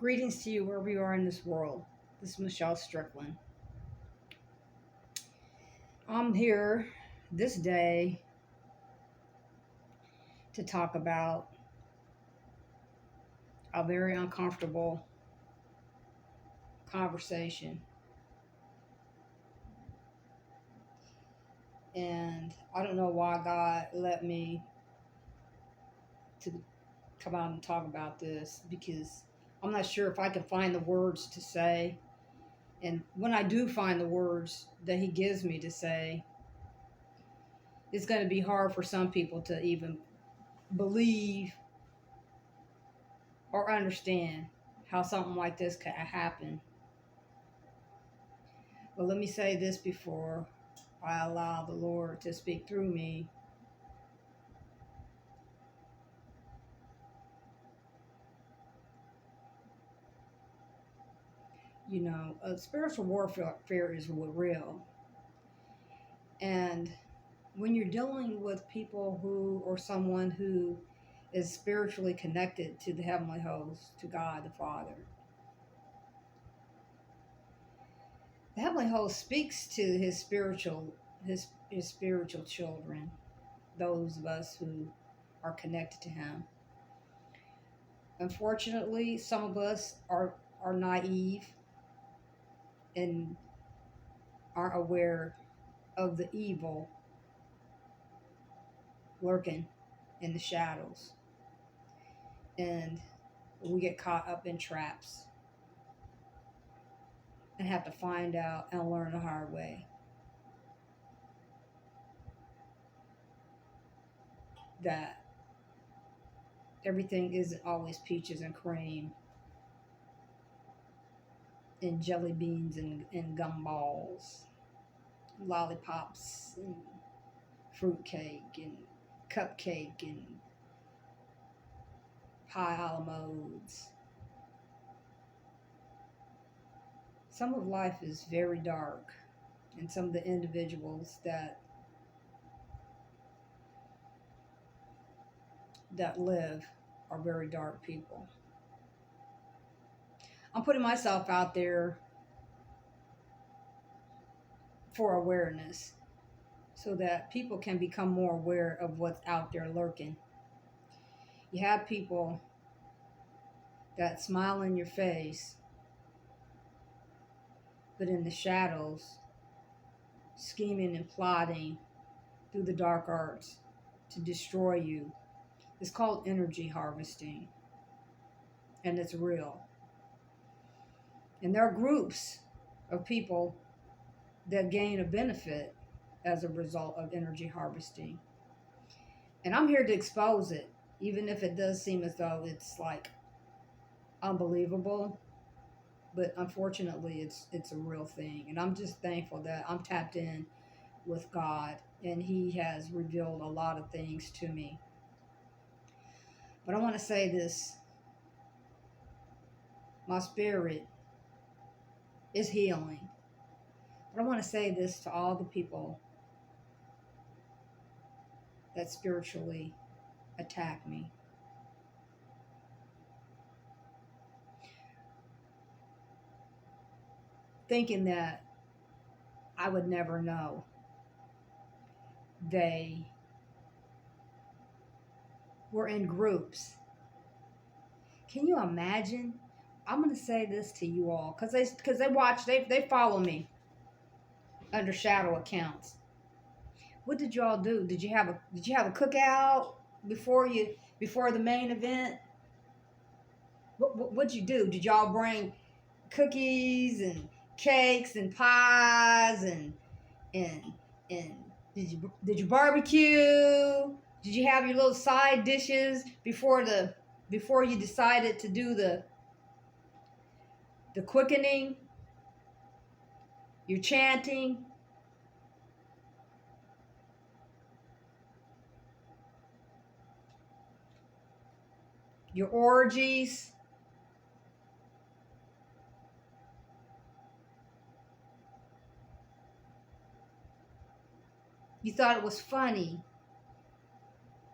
Greetings to you wherever you are in this world. This is Michelle Strickland. I'm here this day to talk about a very uncomfortable conversation. And I don't know why God let me to come out and talk about this because I'm not sure if I can find the words to say. And when I do find the words that He gives me to say, it's going to be hard for some people to even believe or understand how something like this could happen. But let me say this before I allow the Lord to speak through me. Spiritual warfare is real. And when you're dealing with people or someone who is spiritually connected to the heavenly host, to God the Father, the heavenly host speaks to his spiritual children, those of us who are connected to him. Unfortunately, some of us are naive and aren't aware of the evil lurking in the shadows. And we get caught up in traps and have to find out and learn the hard way that everything isn't always peaches and cream and jelly beans and gumballs, lollipops and fruitcake and cupcake and pie a la modes. Some of life is very dark, and some of the individuals that live are very dark people. I'm putting myself out there for awareness so that people can become more aware of what's out there lurking. You have people that smile in your face, but in the shadows, scheming and plotting through the dark arts to destroy you. It's called energy harvesting, and it's real. And there are groups of people that gain a benefit as a result of energy harvesting. And I'm here to expose it, even if it does seem as though it's like unbelievable. But unfortunately, it's a real thing. And I'm just thankful that I'm tapped in with God, and He has revealed a lot of things to me. But I want to say this. My spirit is healing. But I want to say this to all the people that spiritually attack me. Thinking that I would never know. They were in groups. Can you imagine? I'm going to say this to you all because they follow me under shadow accounts. What did y'all do? Did you have a cookout before the main event? What'd you do? Did y'all bring cookies and cakes and pies and and did you barbecue? Did you have your little side dishes before you decided to do the quickening? Your chanting? Your orgies? You thought it was funny.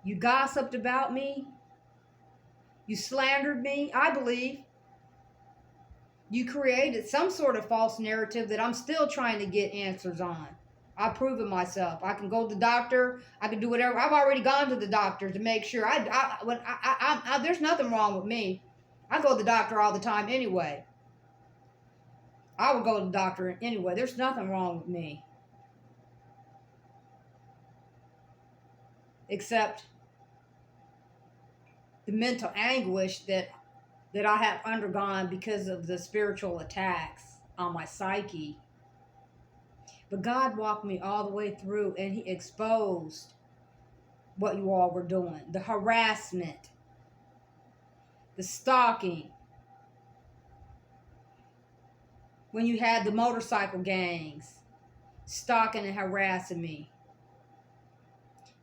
You gossiped about me. You slandered me, I believe. You created some sort of false narrative that I'm still trying to get answers on. I've proven myself. I can go to the doctor. I can do whatever. I've already gone to the doctor to make sure. There's nothing wrong with me. I go to the doctor all the time anyway. I would go to the doctor anyway. There's nothing wrong with me. Except the mental anguish that I have undergone because of the spiritual attacks on my psyche. But God walked me all the way through and He exposed what you all were doing. The harassment, the stalking. When you had the motorcycle gangs stalking and harassing me.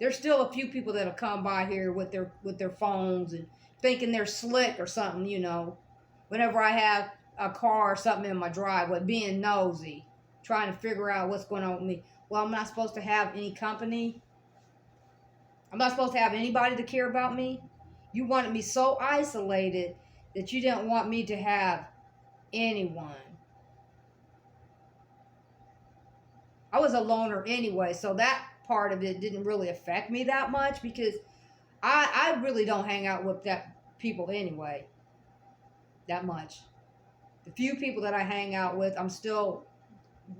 There's still a few people that'll come by here with their phones and thinking they're slick or something, you know. Whenever I have a car or something in my driveway, being nosy, trying to figure out what's going on with me. Well, I'm not supposed to have any company. I'm not supposed to have anybody to care about me. You wanted me so isolated that you didn't want me to have anyone. I was a loner anyway, so that part of it didn't really affect me that much because I really don't hang out with that people anyway that much. The few people that I hang out with,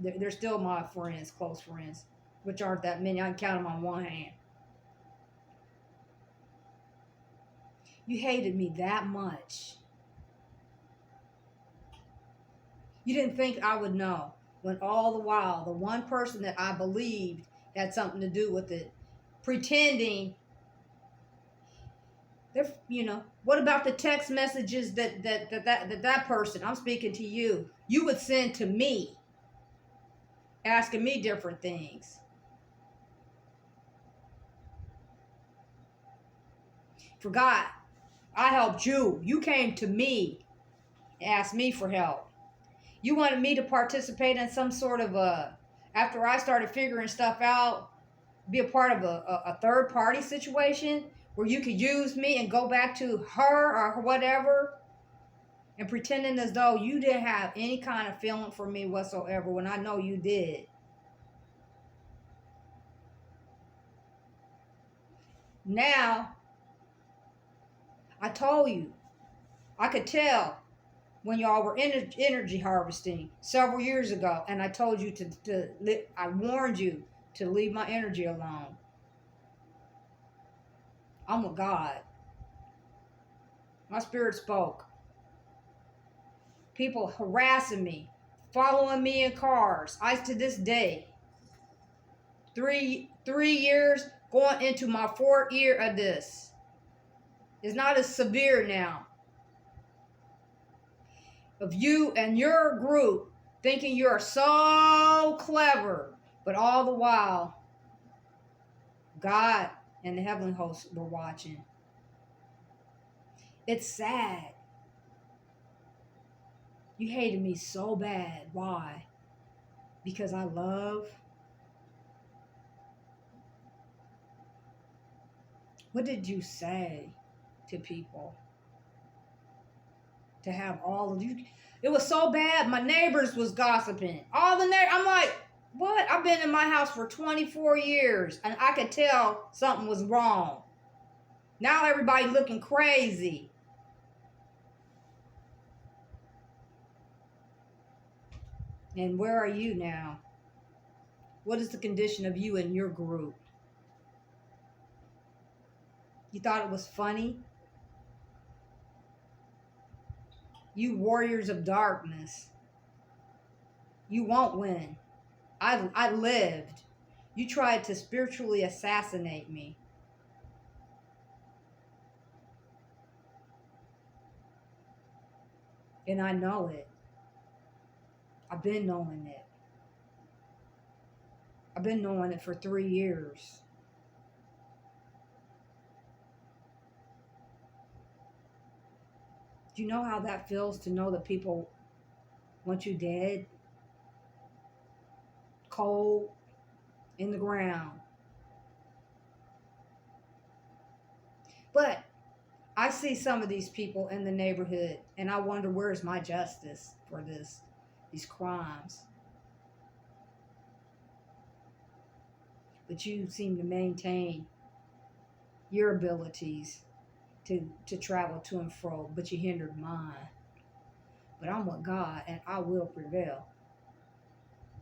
they're still my friends, close friends, which aren't that many. I can count them on one hand. You hated me that much. You didn't think I would know, when all the while the one person that I believed had something to do with it, pretending. What about the text messages that person, I'm speaking to you, you would send to me, asking me different things. Forgot, I helped you. You came to me, asked me for help. You wanted me to participate in some sort of after I started figuring stuff out, be a part of a third party situation where you could use me and go back to her or whatever and pretending as though you didn't have any kind of feeling for me whatsoever when I know you did. Now, I told you, I could tell when y'all were energy harvesting several years ago, and I told you I warned you to leave my energy alone. I'm with God. My spirit spoke. People harassing me, following me in cars. I, to this day, 3 years going into my 4th year of this. It's not as severe now. Of you and your group thinking you're so clever, but all the while, God and the heavenly hosts were watching. It's sad. You hated me so bad. Why? Because I love. What did you say to people? To have all of you. It was so bad. My neighbors was gossiping. I'm like, what? I've been in my house for 24 years and I could tell something was wrong. Now everybody looking crazy. And where are you now? What is the condition of you and your group? You thought it was funny? You warriors of darkness. You won't win. I lived. You tried to spiritually assassinate me. And I know it. I've been knowing it. I've been knowing it for 3 years. Do you know how that feels to know that people want you dead? Cold, in the ground. But I see some of these people in the neighborhood, and I wonder, where's my justice for these crimes? But you seem to maintain your abilities to travel to and fro, but you hindered mine. But I'm with God, and I will prevail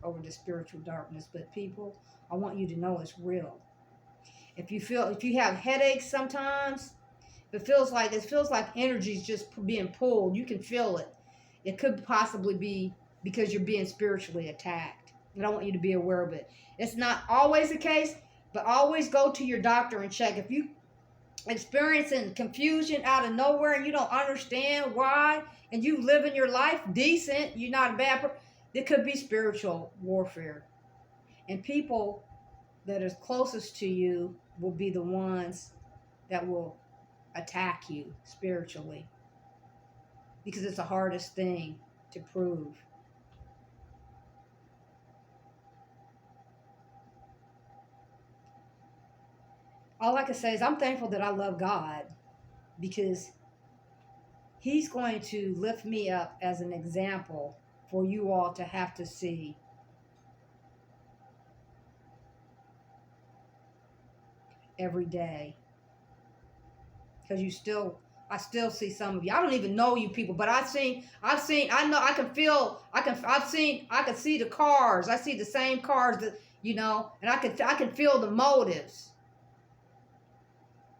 over the spiritual darkness. But people, I want you to know it's real. If you have headaches sometimes, it feels like energy's just being pulled. You can feel it. It could possibly be because you're being spiritually attacked. And I want you to be aware of it. It's not always the case, but always go to your doctor and check. If you experiencing confusion out of nowhere and you don't understand why, and you living your life decent, you're not a bad person, it could be spiritual warfare. And people that are closest to you will be the ones that will attack you spiritually, because it's the hardest thing to prove. All I can say is I'm thankful that I love God, because He's going to lift me up as an example for you all to have to see every day. Because I still see some of you. I don't even know you people, but I know, I can feel, I can see the cars. I see the same cars that, and I can feel the motives.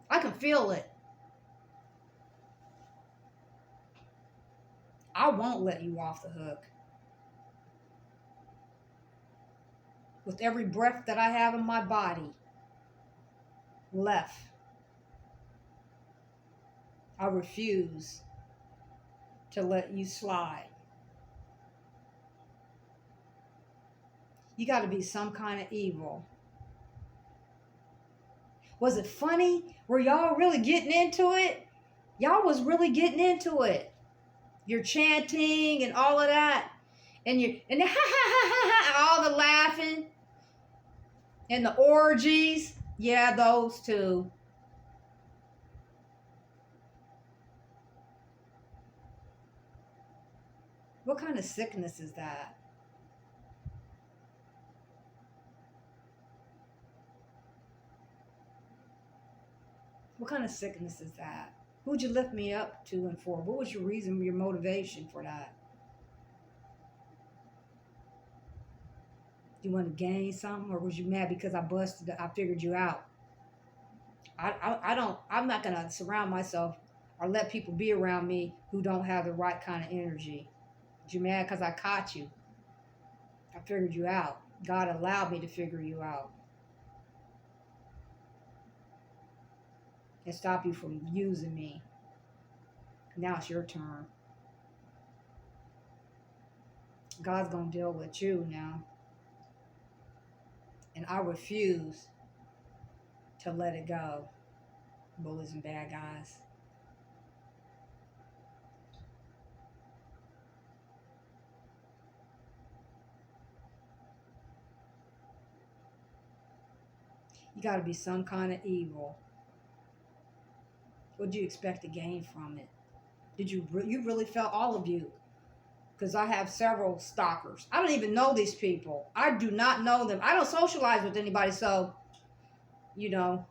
I can feel it. I won't let you off the hook. With every breath that I have in my body left, I refuse to let you slide. You got to be some kind of evil. Was it funny? Were y'all really getting into it? Y'all was really getting into it. You're chanting and all of that. And ha ha ha ha ha, all the laughing and the orgies. Yeah, those two. What kind of sickness is that? What kind of sickness is that? Who'd you lift me up to and for? What was your reason, your motivation for that? You want to gain something, or was you mad because I figured you out? I'm not going to surround myself or let people be around me who don't have the right kind of energy. You mad because I caught you? I figured you out. God allowed me to figure you out and stop you from using me. Now it's your turn. God's going to deal with you now. And I refuse to let it go. Bullies and bad guys. You got to be some kind of evil. What do you expect to gain from it? You really felt, all of you? Because I have several stalkers. I don't even know these people. I do not know them. I don't socialize with anybody, so you know.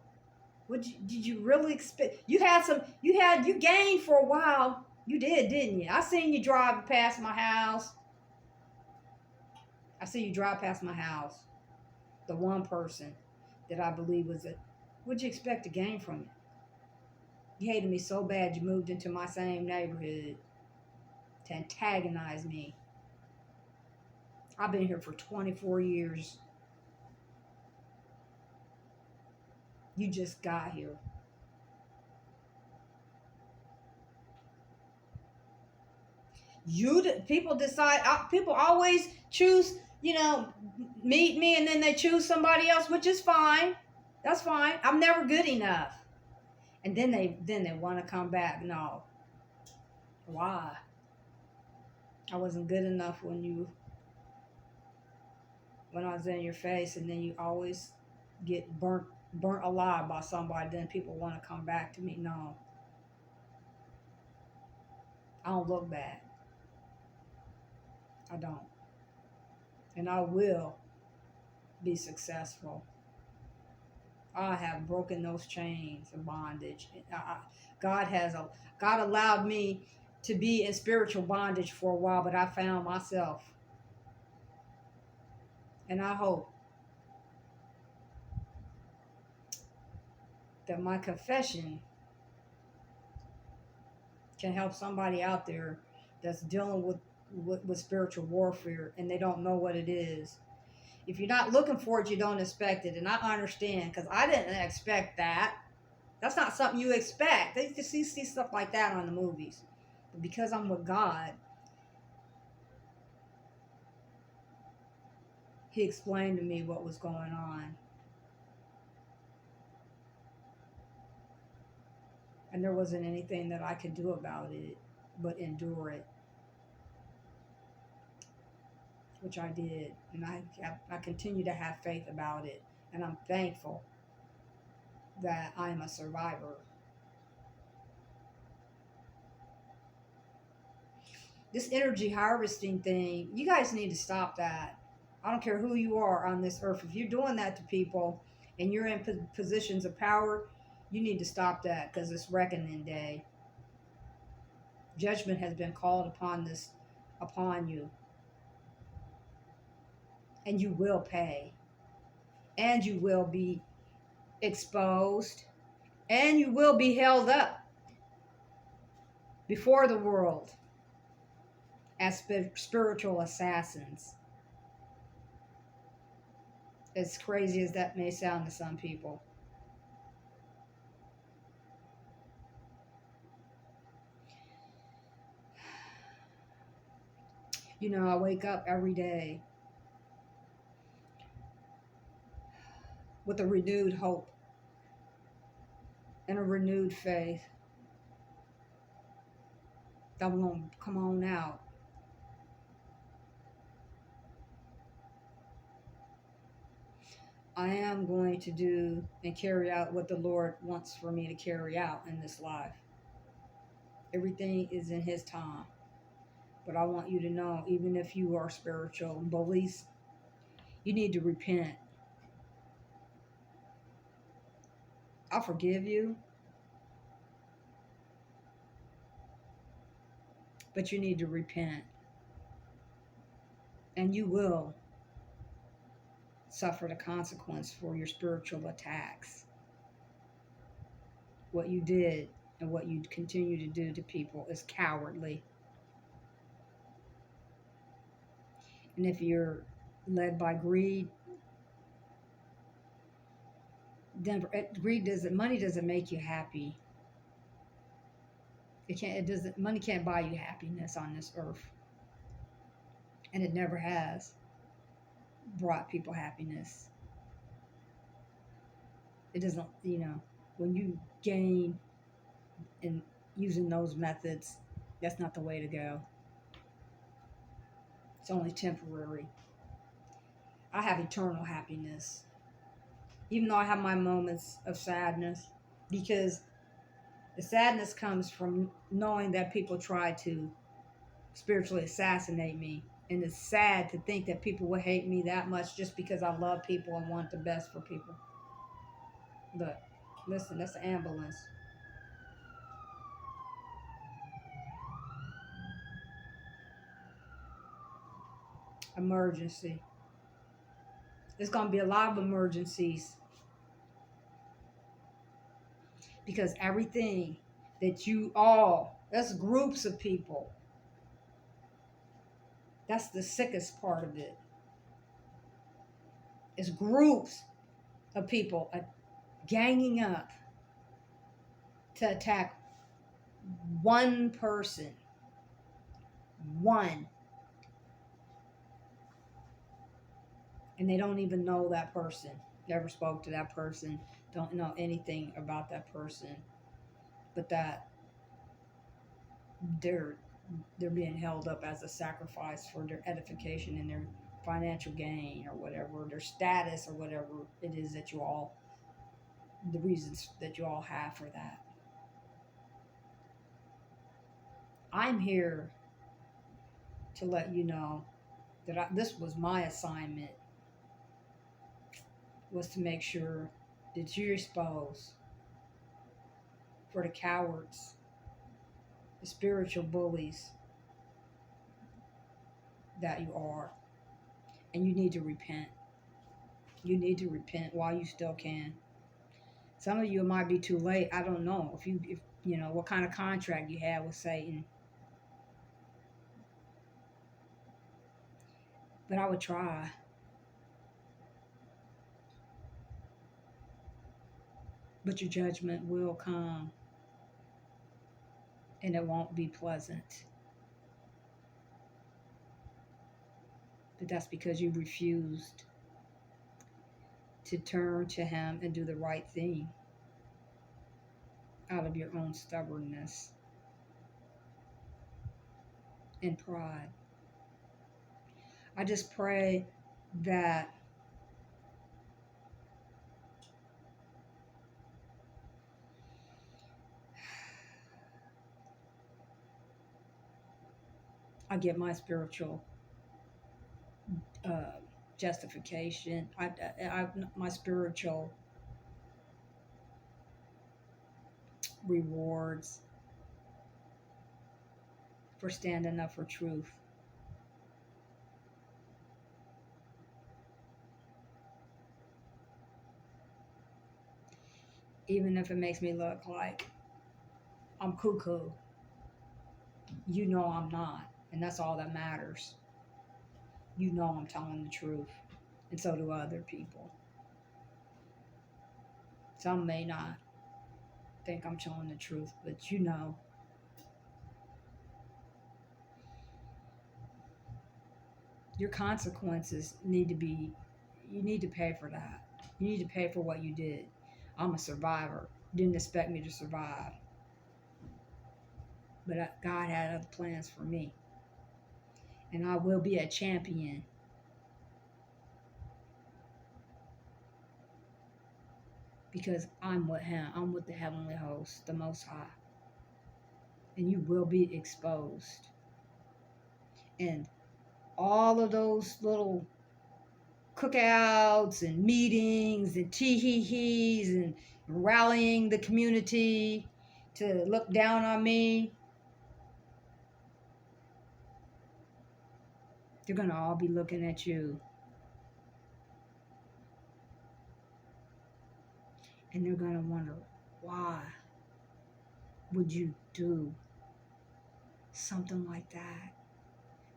Did you really expect? You gained for a while. You did, didn't you? I seen you drive past my house. I see you drive past my house. The one person that I believe was it. What'd you expect to gain from it? You hated me so bad you moved into my same neighborhood to antagonize me. I've been here for 24 years. You just got here. People decide. People always choose. Meet me and then they choose somebody else, which is fine. That's fine. I'm never good enough. And then they want to come back. No. Why? I wasn't good enough when I was in your face, and then you always get burnt alive by somebody. Then people want to come back to me. No. I don't look bad. I don't. And I will be successful. I have broken those chains of bondage. God God allowed me to be in spiritual bondage for a while, but I found myself. And I hope that my confession can help somebody out there that's dealing with spiritual warfare and they don't know what it is. If you're not looking for it, you don't expect it. And I understand because I didn't expect that. That's not something you expect. They just see stuff like that on the movies. But because I'm with God, He explained to me what was going on. And there wasn't anything that I could do about it but endure it, which I did. And I continue to have faith about it. And I'm thankful that I am a survivor. This energy harvesting thing, you guys need to stop that. I don't care who you are on this earth. If you're doing that to people and you're in positions of power, you need to stop that because it's reckoning day. Judgment has been called upon you, and you will pay, and you will be exposed, and you will be held up before the world as spiritual assassins. As crazy as that may sound to some people. You know, I wake up every day with a renewed hope and a renewed faith that I'm going to come on out. I am going to do and carry out what the Lord wants for me to carry out in this life. Everything is in His time. But I want you to know, even if you are spiritual beliefs, you need to repent. I forgive you, but you need to repent. And you will suffer the consequence for your spiritual attacks. What you did and what you continue to do to people is cowardly. And if you're led by greed, then money doesn't make you happy. Money can't buy you happiness on this earth. And it never has brought people happiness. It doesn't, when you gain in using those methods, that's not the way to go. It's only temporary. I have eternal happiness. Even though I have my moments of sadness, because the sadness comes from knowing that people try to spiritually assassinate me. And it's sad to think that people will hate me that much just because I love people and want the best for people. But listen, that's an ambulance. Emergency. There's going to be a lot of emergencies. Because everything that's groups of people. That's the sickest part of it. It's groups of people ganging up to attack one person. One. And they don't even know that person. Never spoke to that person. Don't know anything about that person. But that they're being held up as a sacrifice for their edification and their financial gain or whatever, their status or whatever it is that the reasons that you all have for that. I'm here to let you know that this was my assignment, was to make sure that you're exposed for the cowards, the spiritual bullies that you are. And you need to repent. You need to repent while you still can. Some of you, it might be too late. I don't know if you know what kind of contract you have with Satan. But I would try. But your judgment will come, and it won't be pleasant. But that's because you refused to turn to him and do the right thing out of your own stubbornness and pride. I just pray that I get my spiritual uh, justification, my spiritual rewards for standing up for truth. Even if it makes me look like I'm cuckoo, you know I'm not. And that's all that matters. You know I'm telling the truth. And so do other people. Some may not think I'm telling the truth, but you know. Your consequences need to be, you need to pay for that. You need to pay for what you did. I'm a survivor. Didn't expect me to survive. But God had other plans for me. And I will be a champion. Because I'm with him. I'm with the heavenly host, the Most High. And you will be exposed. And all of those little cookouts and meetings and tee-hee-hees and rallying the community to look down on me, they're going to all be looking at you. And they're going to wonder, why would you do something like that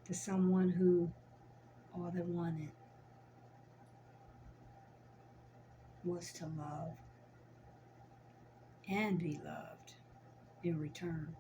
to someone who all they wanted was to love and be loved in return?